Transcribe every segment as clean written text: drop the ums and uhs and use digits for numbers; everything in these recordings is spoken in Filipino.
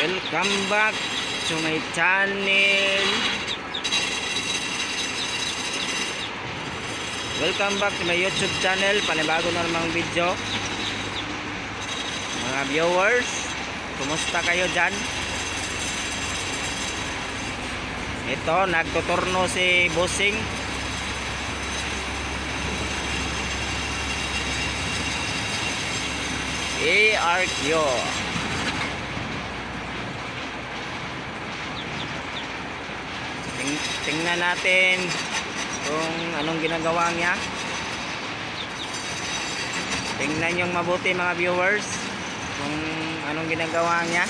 Welcome back to my channel. Welcome back to my YouTube channel. Panibago na namang video. Mga viewers, kumusta kayo dyan? Ito, nagtuturno si Bossing. ARQ. Tingnan natin kung anong ginagawa niya. Tingnan yung mabuti mga viewers kung anong ginagawa niya.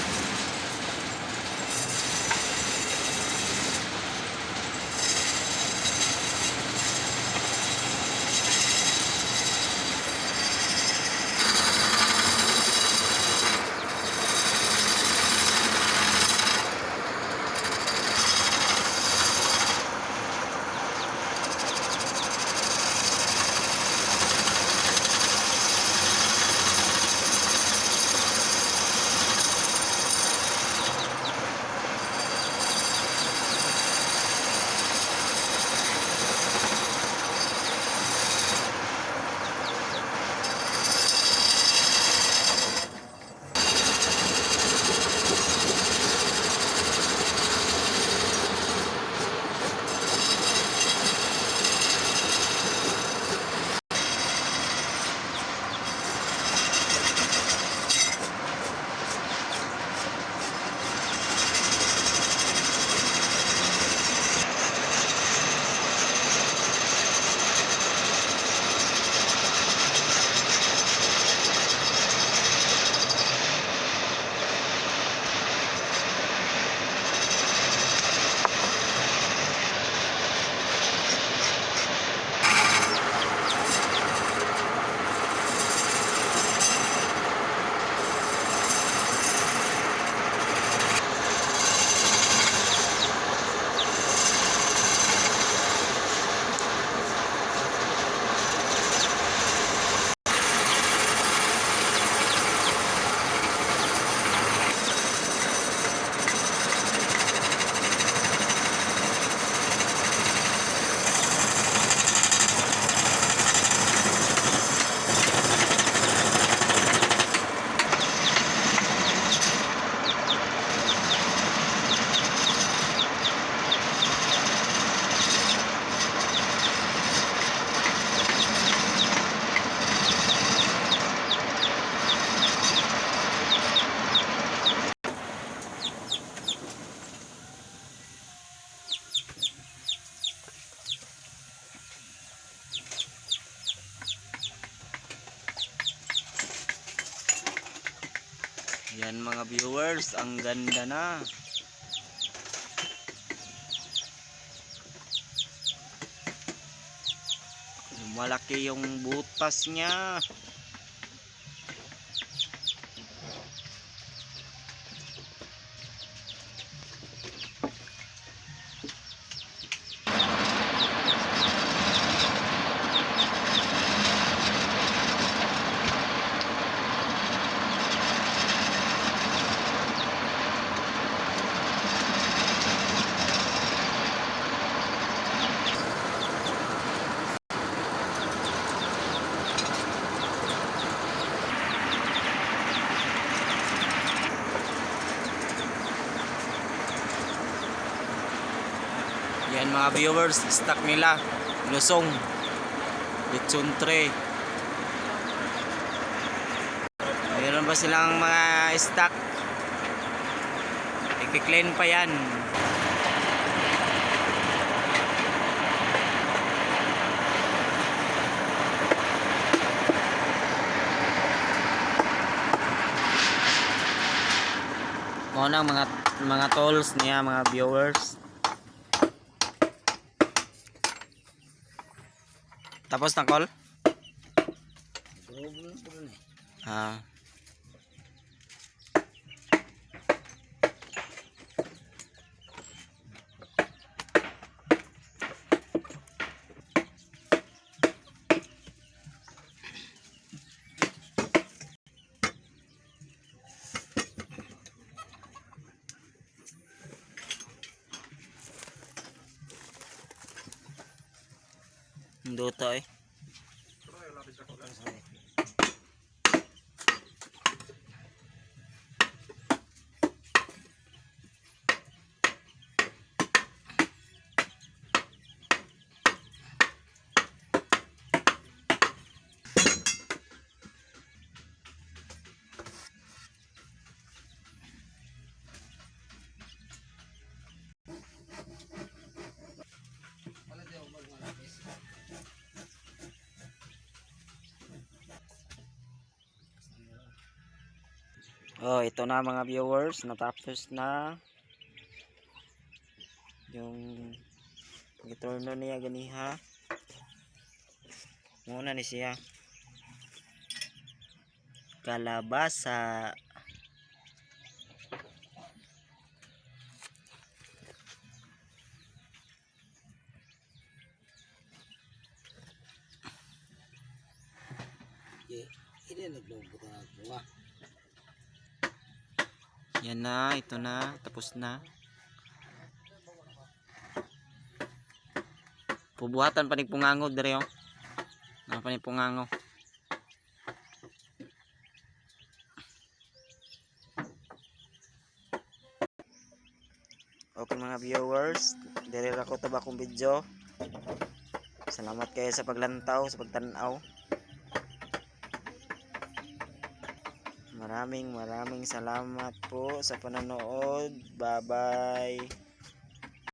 Yan mga viewers, ang ganda na. Malaki yung butas niya. Yan mga viewers, stock nila lusong lechon tray. Mayroon ba silang mga stock? I-clean pa yan. Muna mga tools niya mga viewers. Tapos na call? Ah. Duto eh. Oh, ito na mga viewers, natapos na yung gitorno niya ganiha. Muna ni siya kalabasa. Yan na, ito na, tapos na. Pubuhatan pa ni pungango dire oh. Na pa ni pungango. Okay mga viewers, dire ra ko tabakong video. Salamat kayo sa paglantaw, sa pagtanaw. Maraming salamat po sa panonood. Bye bye.